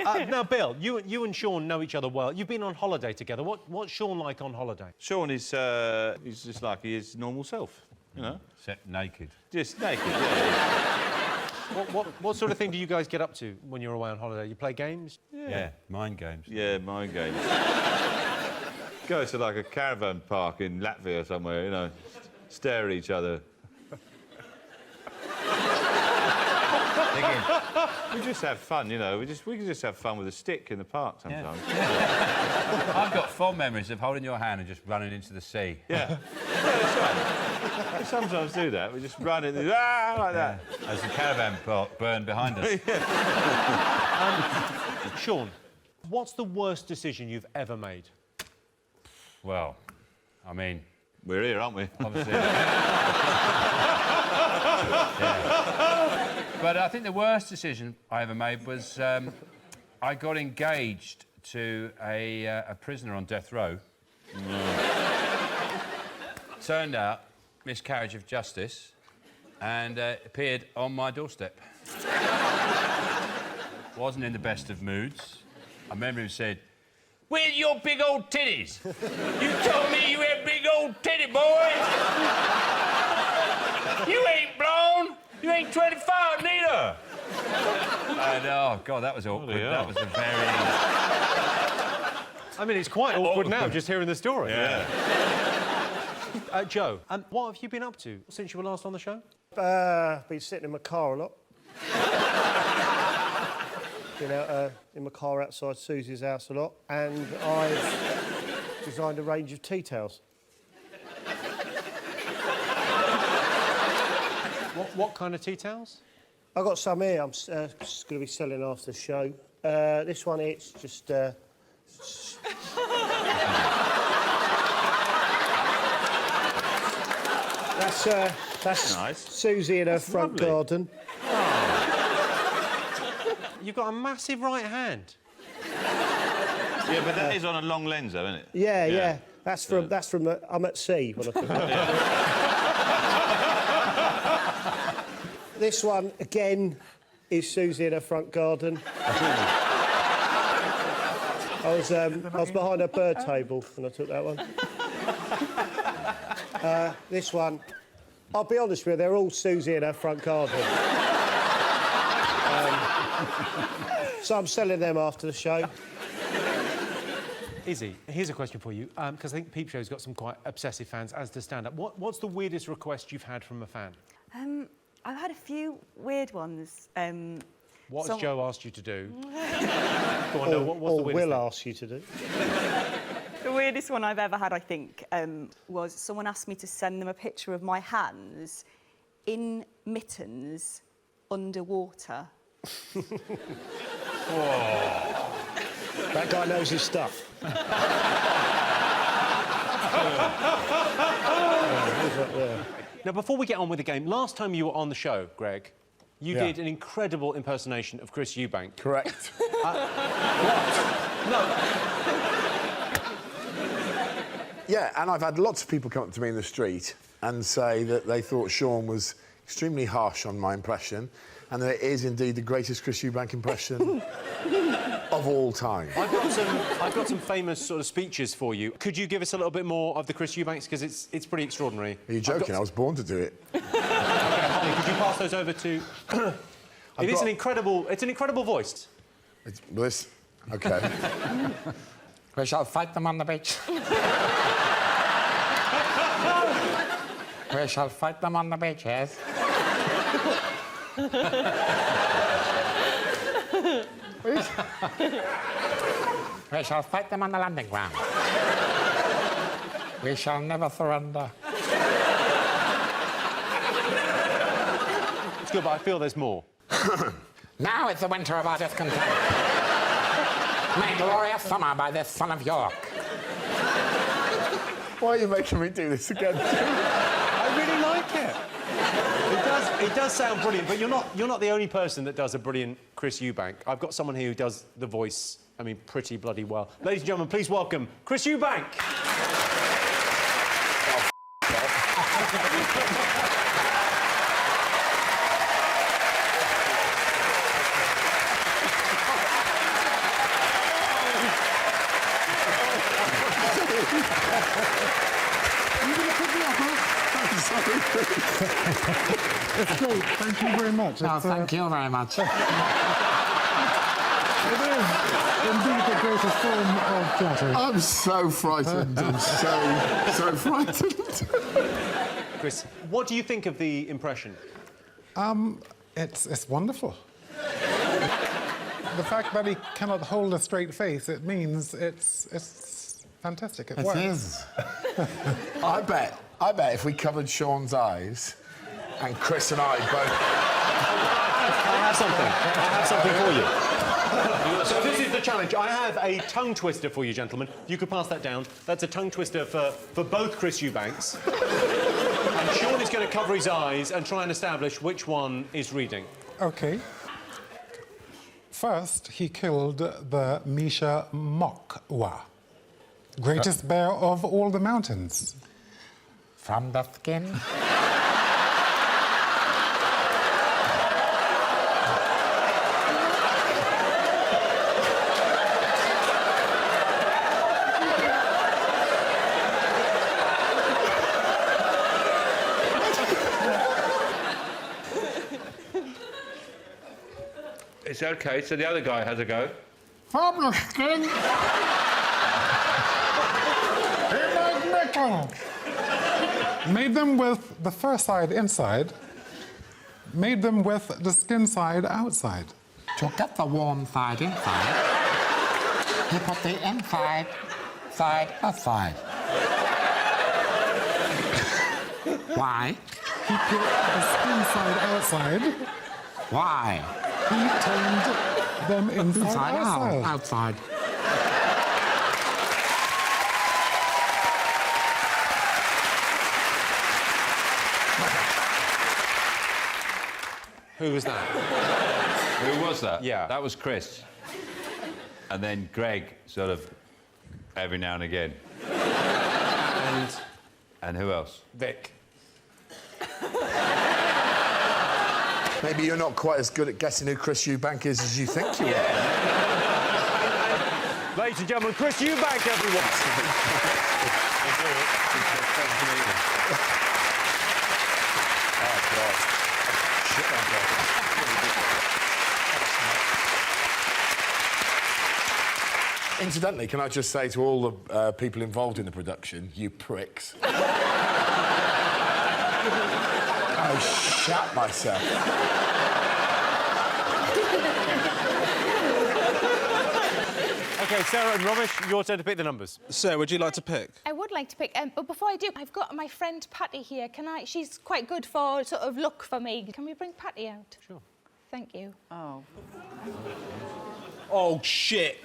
Now, Bill, you and Sean know each other well. You've been on holiday together. What's Sean like on holiday? Sean is he's just like his normal self, you know. Except naked. Just naked, yeah. What sort of thing do you guys get up to when you're away on holiday? You play games? Yeah, mind games. Yeah, mind games. Go to like a caravan park in Latvia somewhere, you know, stare at each other. We just have fun, you know. We can just have fun with a stick in the park sometimes. Yeah. I've got fond memories of holding your hand and just running into the sea. Yeah. That's right. We sometimes do that. We just run in like that. As the caravan park burned behind us. Sean, what's the worst decision you've ever made? Well, I mean... We're here, aren't we? Obviously. Yeah. But I think the worst decision I ever made was I got engaged to a prisoner on death row. Turned out, miscarriage of justice, and appeared on my doorstep. Wasn't in the best of moods. I remember him said, "Where's your big old titties? You told me you had big old titty, boy. You ain't blown. You ain't 25 neither." And, oh, God, that was awkward. That was a very... I mean, it's quite awkward now, just hearing the story. Yeah. Joe, what have you been up to since you were last on the show? Been sitting in my car a lot. Been out in my car outside Susie's house a lot, and I've designed a range of tea towels. What kind of tea towels? I've got some here. I'm just going to be selling after the show. This one, it's just... That's nice. Susie in her front garden. You've got a massive right hand. Yeah, but that is on a long lens, though, isn't it? Yeah. That's from I'm at sea when I took it. This one, again, is Susie in her front garden. I was behind a bird table when I took that one. This one, I'll be honest with you, they're all Susie in her front garden. So I'm selling them after the show. Izzy, here's a question for you, because I think Peep Show's got some quite obsessive fans, as does stand-up. What's the weirdest request you've had from a fan? I've had a few weird ones. What has Joe asked you to do? Go on, what's the weirdest will thing? ask you to do. The weirdest one I've ever had, I think, was someone asked me to send them a picture of my hands in mittens underwater. That guy knows his stuff. Now, before we get on with the game, last time you were on the show, Greg, you did an incredible impersonation of Chris Eubank. Correct. No. Yeah, and I've had lots of people come up to me in the street and say that they thought Sean was extremely harsh on my impression, and that it is indeed the greatest Chris Eubank impression of all time. I've got some famous sort of speeches for you. Could you give us a little bit more of the Chris Eubanks, because it's pretty extraordinary? Are you joking? I was born to do it. Okay, Holly, could you pass those over to... It's an incredible voice. Well, this... OK. We shall fight them on the beach. We shall fight them on the beach, yes. We shall fight them on the landing ground. We shall never surrender. It's good, but I feel there's more. Now it's the winter of our discontent. Made glorious summer by this son of York. Why are you making me do this again? I really like it. It does sound brilliant, but you're not the only person that does a brilliant Chris Eubank. I've got someone here who does the voice, I mean, pretty bloody well. Ladies and gentlemen, please welcome Chris Eubank. It's great. Thank you very much. Oh, thank you very much. It is indeed the greatest form of flattery. I'm so frightened. I'm so frightened. Chris, what do you think of the impression? It's wonderful. The fact that he cannot hold a straight face, it means it's fantastic. It works. It is. I bet if we covered Sean's eyes and Chris and I both... I have something for you. So this is the challenge. I have a tongue twister for you, gentlemen. You could pass that down. That's a tongue twister for both Chris Eubanks. And Sean is going to cover his eyes and try and establish which one is reading. OK. First, he killed the Misha Mokwa, greatest bear of all the mountains. From the skin. It's OK, so the other guy has a go. From the skin. Made them with the fur side inside, made them with the skin side outside. To get the warm side inside, he put the inside side aside. Why? He put the skin side outside, Why? he turned them inside outside. Outside. Who was that? Who was that? Yeah. That was Chris. And then Greg, sort of, every now and again. And who else? Vic. Maybe you're not quite as good at guessing who Chris Eubank is as you think you are. Ladies and gentlemen, Chris Eubank, everyone. Incidentally, can I just say to all the people involved in the production, you pricks. I shat myself. OK, Sarah and Romesh, your turn to pick the numbers. Sarah, would you like to pick? I would like to pick, but before I do, I've got my friend Patty here. Can I? She's quite good for sort of look for me. Can we bring Patty out? Sure. Thank you. Oh. Oh, shit.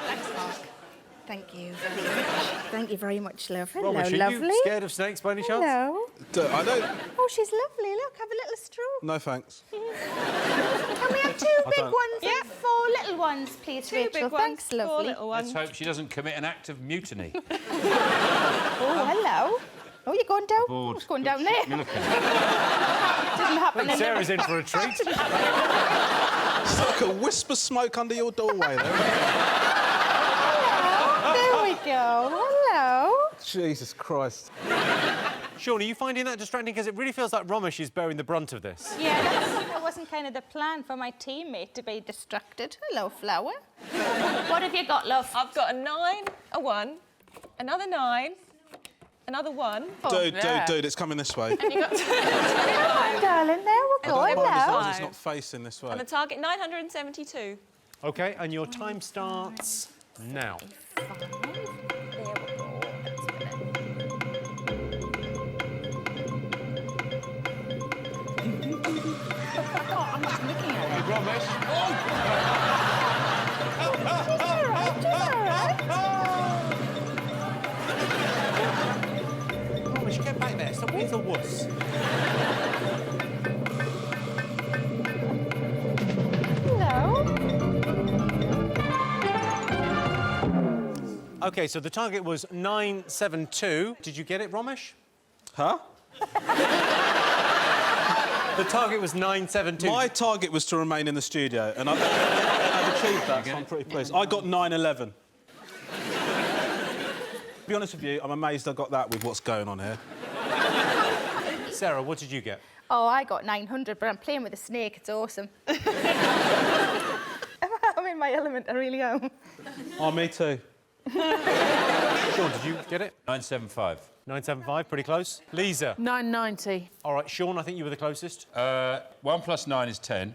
Thanks, Mark. Thank you very much. Thank you very much, love. Hello, Romesh, are lovely. you scared of snakes by any chance? Hello. I don't... Oh, she's lovely. Look, have a little straw. No, thanks. Can we have two big don't. ones and four little ones, please, Rachel? Big Thanks, ones, lovely. 4 little ones. Let's hope she doesn't commit an act of mutiny. Oh, hello. Oh, you're going down? Aboard. What's going down there? Millican. Didn't happen. Sarah's in for a treat. It's like a wisp of smoke under your doorway there. There we go. Hello. Jesus Christ. Sean, are you finding that distracting? Because it really feels like Romesh is bearing the brunt of this. Yeah, that wasn't kind of the plan for my teammate to be distracted. Hello, Flower. What have you got, love? I've got a 9, a 1, another 9, another 1. Dude, it's coming this way. And you got Darling, there we go. Mind as long Hello. as it's not facing this way. and the target 972. OK, and your time starts now. I'm just looking at it. Romesh. Romesh, get back there. Stop being a wuss. Hello. OK, so the target was 972. Did you get it, Romesh? Huh? The target was 972. My target was to remain in the studio, and I've achieved that, so I'm pretty pleased. I got 911. To be honest with you, I'm amazed I got that with what's going on here. Sarah, what did you get? Oh, I got 900, but I'm playing with a snake. It's awesome. I'm in my element, I really am. Oh, me too. Sean, did you get it? 975. 975, pretty close. Lisa? 990. All right, Sean, I think you were the closest. 1 plus 9 is 10.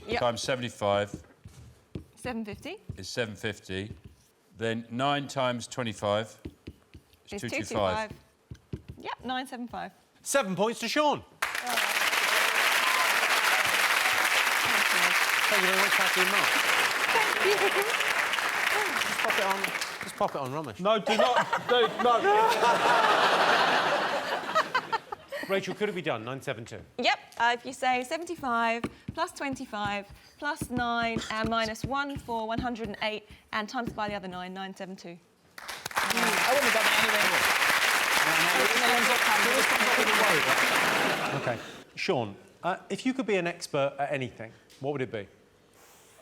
Yep. Times 75 750 is 750. Then 9 times 25 is 225. Yep, 975. 7 points to Sean. Thank you very much, Cathy and Mark. Just pop it on. Just pop it on, Ramesh. No, do not. No. Rachel, could it be done? 972. Yep, if you say 75 plus 25 plus 9 and minus 1 for 108 and times by the other 9, 972. I wouldn't have done it anyway. OK. Sean, if you could be an expert at anything, what would it be?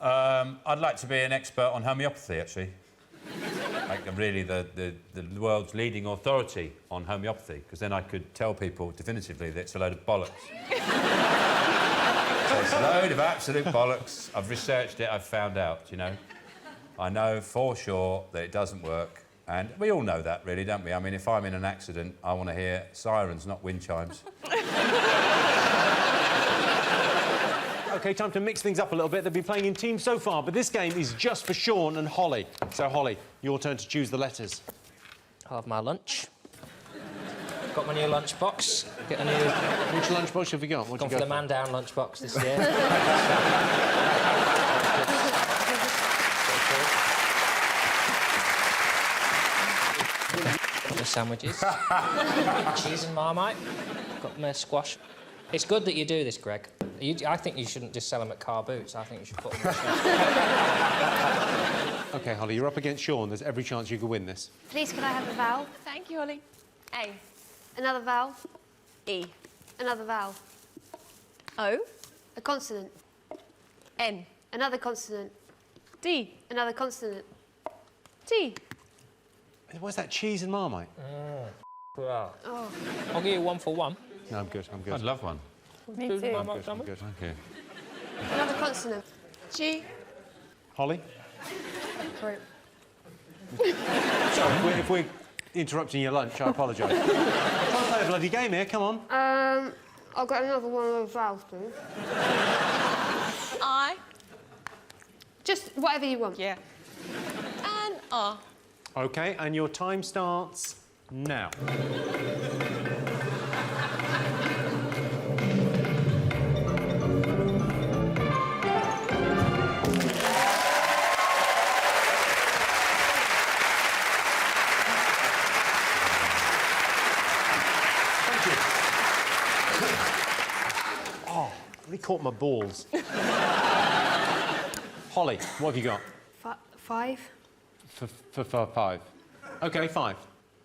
I'd like to be an expert on homeopathy, actually. Like really the world's leading authority on homeopathy, because then I could tell people definitively that it's a load of bollocks. So it's a load of absolute bollocks. I've researched it, I've found out, you know. I know for sure that it doesn't work, and we all know that, really, don't we? I mean, if I'm in an accident, I want to hear sirens, not wind chimes. OK, time to mix things up a little bit. They've been playing in teams so far, but this game is just for Sean and Holly. So, Holly, your turn to choose the letters. I'll have my lunch. Got my new lunchbox. Get a new... Which lunchbox have you got? Gone for the man-down lunchbox this year. Got my sandwiches. Cheese and Marmite. Got my squash. It's good that you do this, Greg. I think you shouldn't just sell them at Carr Boots. I think you should put them on the shelf. OK, Holly, you're up against Sean. There's every chance you could win this. Please, can I have a vowel? Thank you, Holly. A. Another vowel. E. Another vowel. O. A consonant. N. Another consonant. D. Another consonant. T. What's that, cheese and Marmite? Wow. Oh. I'll give you 1 for 1. No, I'm good, I'm good. I'd love one. Me too. I'm good, I'm good. Thank you. Another consonant. G. Holly? Fruit. Sorry, if we're interrupting your lunch, I apologise. Try and play a bloody game here, come on. I've got another one of those vowels, please. I. Just whatever you want. Yeah. And R. OK, and your time starts now. Really caught my balls. Holly, what have you got? 5. For 5. OK, 5.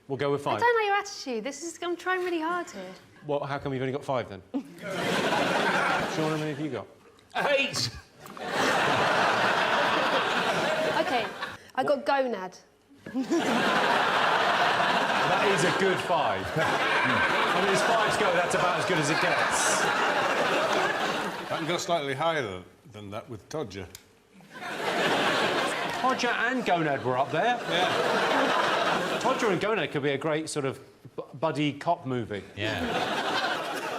We'll go with 5. I don't know your attitude. I'm trying really hard here. Well, how come you've only got 5 then? Sean, how many have you got? 8! OK, I got gonad. That is a good 5. I mean, as 5s go, that's about as good as it gets. I can go slightly higher than that with Todger. Todger and Gonad were up there. Yeah. Todger and Gonad could be a great sort of buddy cop movie. Yeah.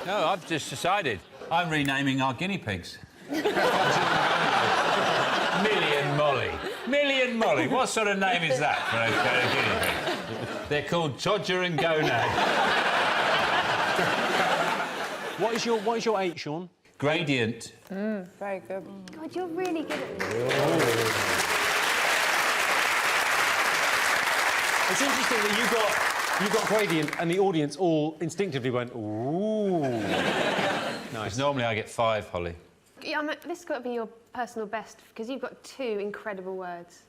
No, I've just decided. I'm renaming our guinea pigs. Millie and Molly. Millie and Molly. What sort of name is that for a guinea pig? They're called Todger and Gonad. What is your 8, Sean? Gradient. Very good. God, you're really good at this. It's interesting that you got gradient and the audience all instinctively went, ooh. Nice. Normally I get 5, Holly. Yeah, this has got to be your personal best, because you've got 2 incredible words.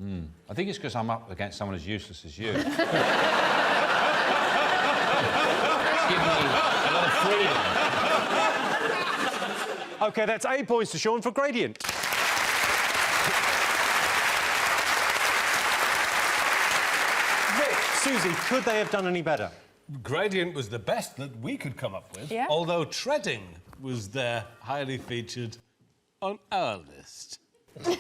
I think it's because I'm up against someone as useless as you. It's given me a lot of freedom. OK, that's 8 points to Sean for gradient. Vic, Susie, Susie, could they have done any better? Gradient was the best that we could come up with, Yeah. although treading was there, highly featured on our list. OK,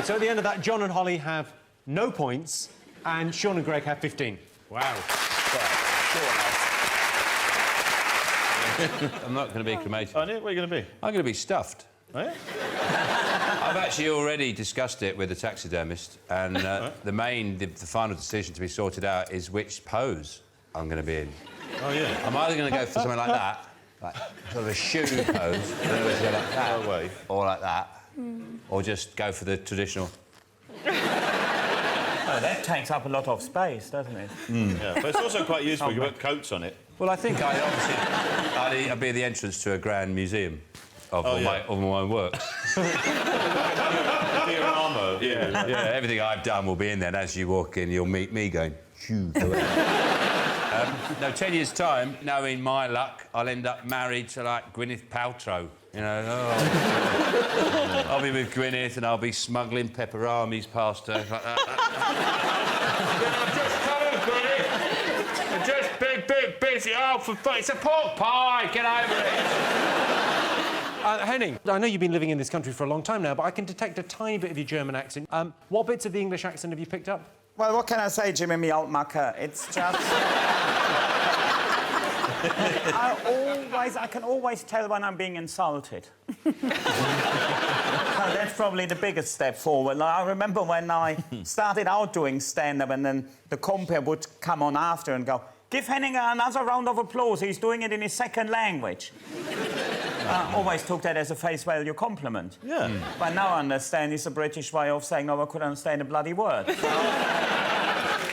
so at the end of that, John and Holly have no points, and Sean and Greg have 15. Wow. I'm not going to be cremated. What are you going to be? I'm going to be stuffed. Oh, yeah? I've actually already discussed it with the taxidermist, and the final decision to be sorted out is which pose I'm going to be in. Oh, yeah. I'm either going to go for something like that, like sort of a shoe pose, go like that, No way. or like that, or just go for the traditional. Oh, that takes up a lot of space, doesn't it? Yeah, but it's also quite useful. You put coats on it. Well, I think I'd be the entrance to a grand museum of all my own works. Diorama. Yeah, everything I've done will be in there, and as you walk in, you'll meet me going, shoo. No, 10 years' time, knowing my luck, I'll end up married to, like, Gwyneth Paltrow. You know, I'll be with Gwyneth and I'll be smuggling pepperonis past her. Like that. Just come on, Gwyneth. I'm just big busy. Oh, for fun. It's a pork pie. Get over it. Henning, I know you've been living in this country for a long time now, but I can detect a tiny bit of your German accent. What bits of the English accent have you picked up? Well, what can I say, Jimmy, me old mucker? It's just... I can always tell when I'm being insulted. So that's probably the biggest step forward. Like, I remember when I started out doing stand-up and then the compere would come on after and go, give Henninger another round of applause, he's doing it in his second language. I always took that as a face value compliment. Yeah. But now I understand it's a British way of saying, no, I couldn't understand a bloody word.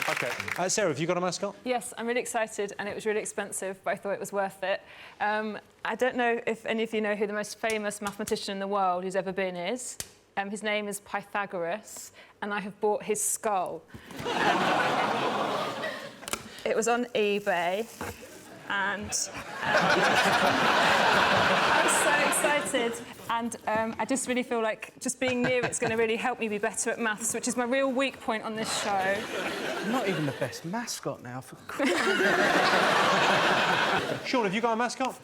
OK. Sarah, have you got a mascot? Yes, I'm really excited, and it was really expensive, but I thought it was worth it. I don't know if any of you know who the most famous mathematician in the world who's ever been is. His name is Pythagoras, and I have bought his skull. It was on eBay, and I was so excited. And I just really feel like just being near it's going to really help me be better at maths, which is my real weak point on this show. I'm not even the best mascot now, for Christ's Sean, have you got a mascot?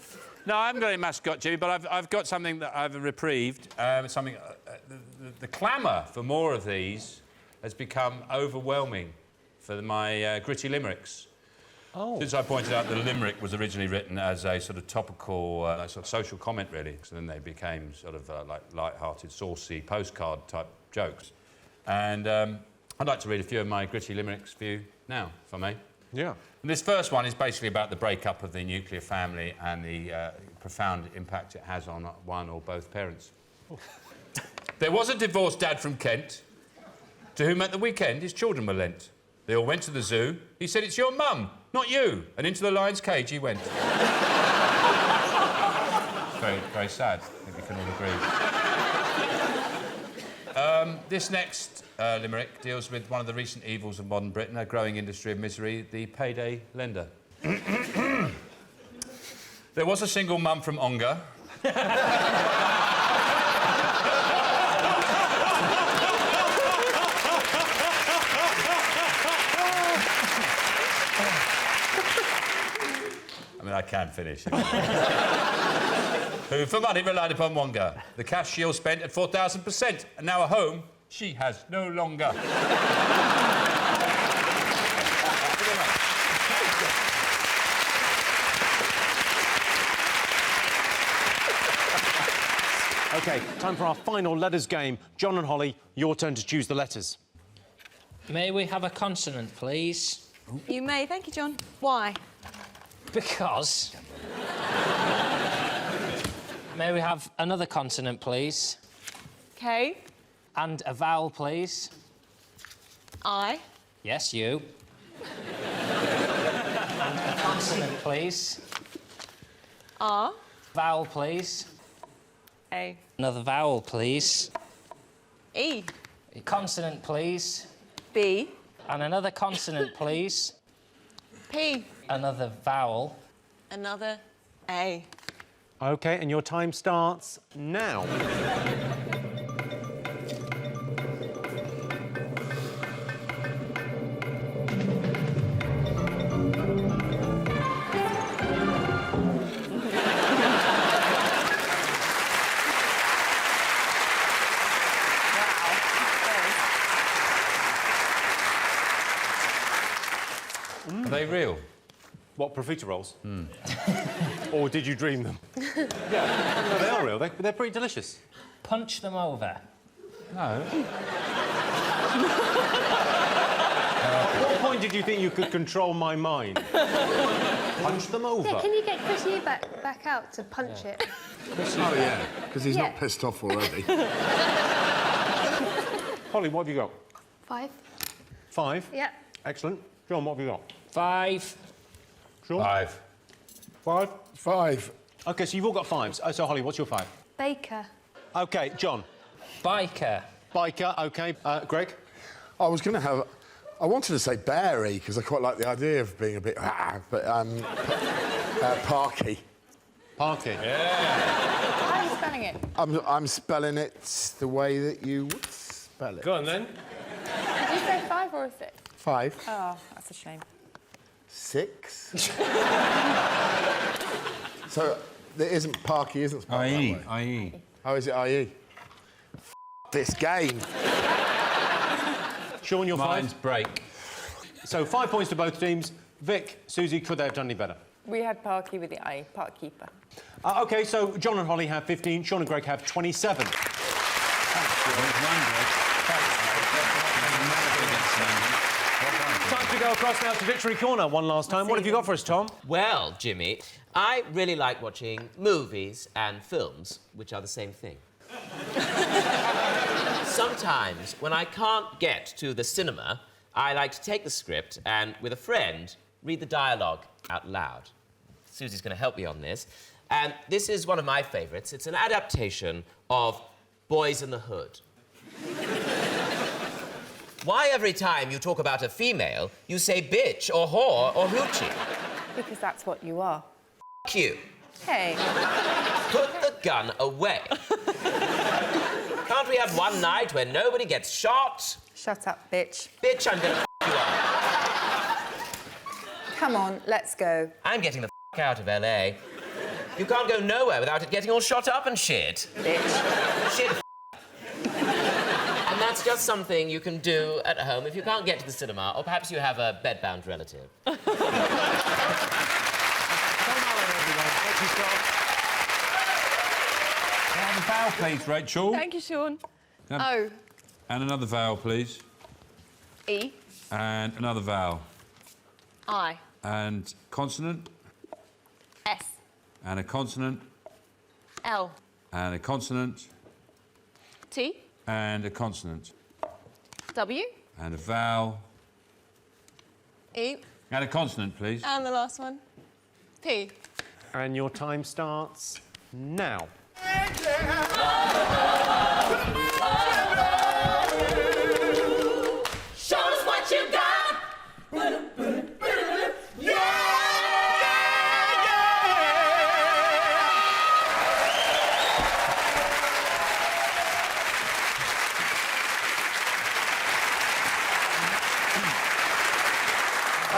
No, I haven't got any mascot, Jimmy, but I've got something that I've reprieved. The clamour for more of these has become overwhelming for my gritty limericks. Oh. Since I pointed out that a limerick was originally written as a sort of topical, sort of social comment, really, so then they became sort of like light-hearted, saucy postcard-type jokes. And I'd like to read a few of my gritty limericks for you now, if I may. Yeah. And this first one is basically about the breakup of the nuclear family and the profound impact it has on one or both parents. There was a divorced dad from Kent, to whom at the weekend his children were lent. They all went to the zoo. He said, it's your mum, not you. And into the lion's cage he went. Very, very sad. I think we can all agree. This next limerick deals with one of the recent evils of modern Britain, a growing industry of misery, the payday lender. There was a single mum from Ongar. I mean, I can finish. Who, for money, relied upon Wonga. The cash she all spent at 4,000%, and now a home she has no longer. OK, time for our final letters game. John and Holly, your turn to choose the letters. May we have a consonant, please? You may. Thank you, John. Why? Because... May we have another consonant, please? OK. And a vowel, please? I. Yes, you. And a consonant, please? R. Vowel, please? A. Another vowel, please? E. A consonant, please? B. And another consonant, please? P. Another vowel? Another A. OK, and your time starts now. Are they real? What, profiteroles? Or did you dream them? Yeah, no, they are real. They're pretty delicious. Punch them over. No. At what point did you think you could control my mind? Punch them over? Yeah, can you get Chris Eubank back out to punch it? Oh, yeah, because he's not pissed off already. Holly, what have you got? 5. 5? Yeah. Excellent. John, what have you got? 5. Sean? 5. 5? 5. OK, so you've all got 5s. So, Holly, what's your 5? Baker. OK, John. Biker. Biker, OK. Greg? I was going to have... I wanted to say Barry, because I quite like the idea of being a bit... but, Parky. Parky. How are you spelling it? I'm spelling it the way that you would spell it. Go on, then. Did you say 5 or 6? 5. Oh, that's a shame. 6. So, there isn't Parky, isn't spelled that way? IE. Oh, is it IE? This game. Sean, your 5? Mine's break. So 5 points to both teams. Vic, Susie, could they have done any better? We had Parky with the I, Park Keeper. OK, so John and Holly have 15, Sean and Greg have 27. Time to go across now to Victory Corner one last time. What have you got for us, Tom? Well, Jimmy, I really like watching movies and films, which are the same thing. Sometimes, when I can't get to the cinema, I like to take the script and, with a friend, read the dialogue out loud. Susie's going to help me on this. And this is one of my favourites. It's an adaptation of Boys in the Hood. Why every time you talk about a female, you say bitch or whore or hoochie? Because that's what you are. F*** you. Hey. Put the gun away. Can't we have one night where nobody gets shot? Shut up, bitch. Bitch, I'm gonna f*** you up. Come on, let's go. I'm getting the f*** out of LA. You can't go nowhere without it getting all shot up and shit. Bitch. Shit. And that's just something you can do at home if you can't get to the cinema, or perhaps you have a bed-bound relative. And a vowel, please, Rachel. Thank you, Sean. Um, O. And another vowel, please. E. And another vowel. I. And consonant. S. And a consonant. L. And a consonant. T. And a consonant. W. And a vowel. E. And a consonant, please. And the last one. P. And your time starts now. Show us what you got.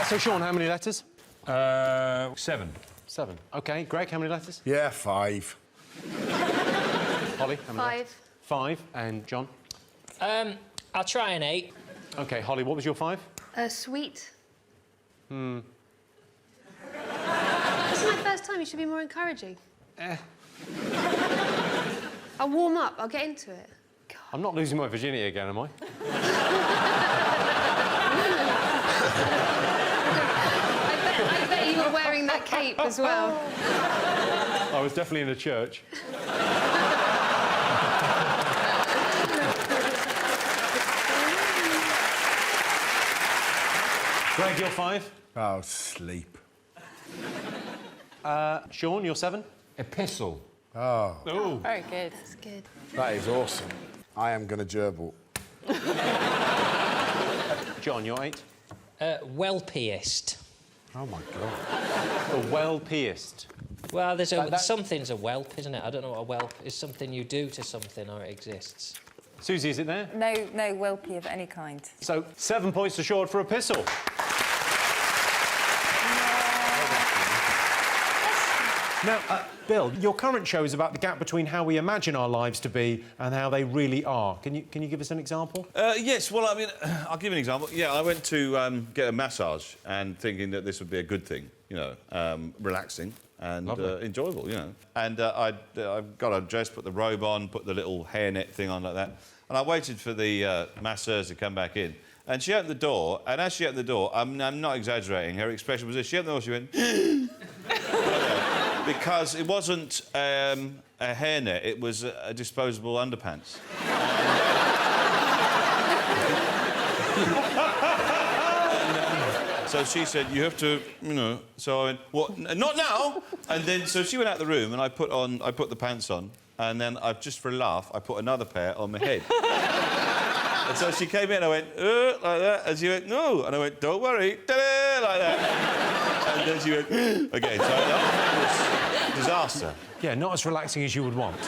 So, Sean, how many letters? 7. 7. OK. Greg, how many letters? Yeah, 5. Holly, how many 5. letters? 5. And John? I'll try an 8. OK, Holly, what was your 5? Sweet. Hmm. This is my first time. You should be more encouraging. I'll warm up. I'll get into it. I'm not losing my virginity again, am I? I bet you were wearing that cape as well. I was definitely in a church. Greg, you're 5. Oh, sleep. Sean, you're 7. Epistle. Oh. Oh. Very good. That's good. That is awesome. I am going to gerbil. John, you're 8. Well-pierced. Oh, my God. The well-pierced. Well, there's something's a whelp, isn't it? I don't know what a whelp is. Something you do to something or it exists. Susie, is it there? No whelpy of any kind. So, 7 points to Sean for epistle. 7 Now, Bill, your current show is about the gap between how we imagine our lives to be and how they really are. Can you give us an example? Yes, well, I mean, I'll give you an example. Yeah, I went to get a massage and thinking that this would be a good thing, you know, relaxing and enjoyable, you know. And I got undressed, put the robe on, put the little hairnet thing on like that, and I waited for the masseurs to come back in. And she opened the door, and as she opened the door, I'm not exaggerating, her expression was this. She opened the door, she went... because it wasn't a hairnet, it was a disposable underpants. So she said, you have to, you know... So I went, what? Not now! And then, so she went out the room, and I put the pants on, and then, just for a laugh, I put another pair on my head. And so she came in, I went, like that, and she went, no. And I went, don't worry, ta-da, like that. And then she went, again. So that was a disaster. Yeah, not as relaxing as you would want.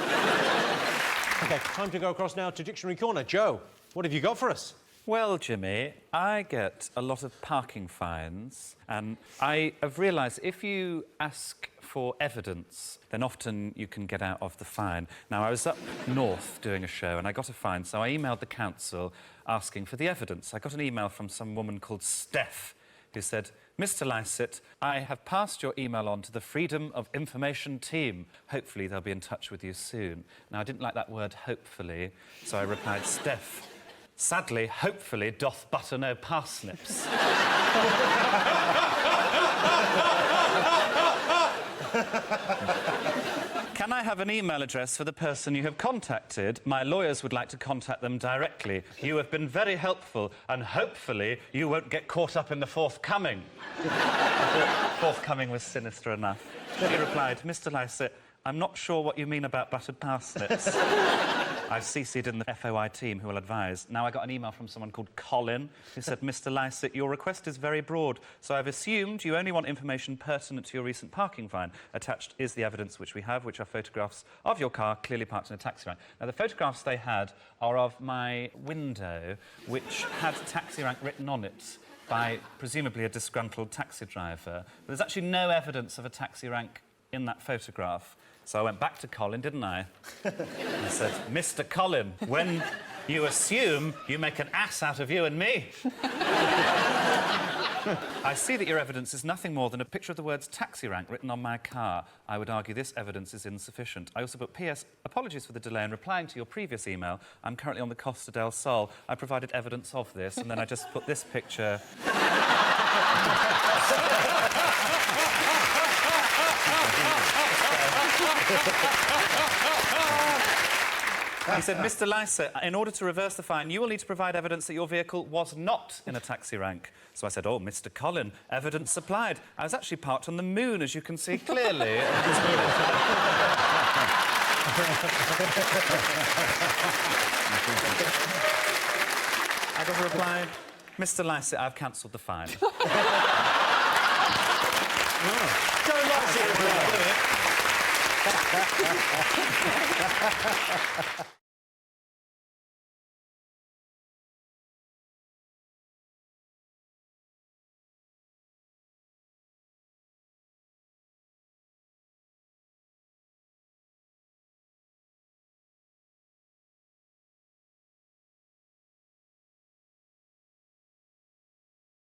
OK, time to go across now to Dictionary Corner. Joe, what have you got for us? Well, Jimmy, I get a lot of parking fines, and I have realised if you ask for evidence, then often you can get out of the fine. Now, I was up north doing a show, and I got a fine, so I emailed the council asking for the evidence. I got an email from some woman called Steph, who said, Mr. Lycett, I have passed your email on to the Freedom of Information team. Hopefully they'll be in touch with you soon. Now, I didn't like that word, hopefully, so I replied, Steph, sadly, hopefully, doth butter no parsnips. Can I have an email address for the person you have contacted? My lawyers would like to contact them directly. You have been very helpful, and hopefully you won't get caught up in the forthcoming. Forthcoming was sinister enough. He replied, Mr. Lycett, I'm not sure what you mean about buttered parsnips. I've CC'd in the FOI team who will advise. Now, I got an email from someone called Colin who said, Mr. Lycett, your request is very broad, so I've assumed you only want information pertinent to your recent parking fine. Attached is the evidence which we have, which are photographs of your car clearly parked in a taxi rank. Now, the photographs they had are of my window, which had taxi rank written on it by presumably a disgruntled taxi driver. But there's actually no evidence of a taxi rank in that photograph. So I went back to Colin, didn't I? I said, Mr. Colin, when you assume, you make an ass out of you and me. I see that your evidence is nothing more than a picture of the words taxi rank written on my car. I would argue this evidence is insufficient. I also put P.S. Apologies for the delay in replying to your previous email. I'm currently on the Costa del Sol. I provided evidence of this, and then I just put this picture... He said, Mr. Lycett, in order to reverse the fine, you will need to provide evidence that your vehicle was not in a taxi rank. So I said, oh, Mr. Colin, evidence supplied. I was actually parked on the moon, as you can see clearly. I got a reply, Mr. Lycett, I've cancelled the fine. Don't like it.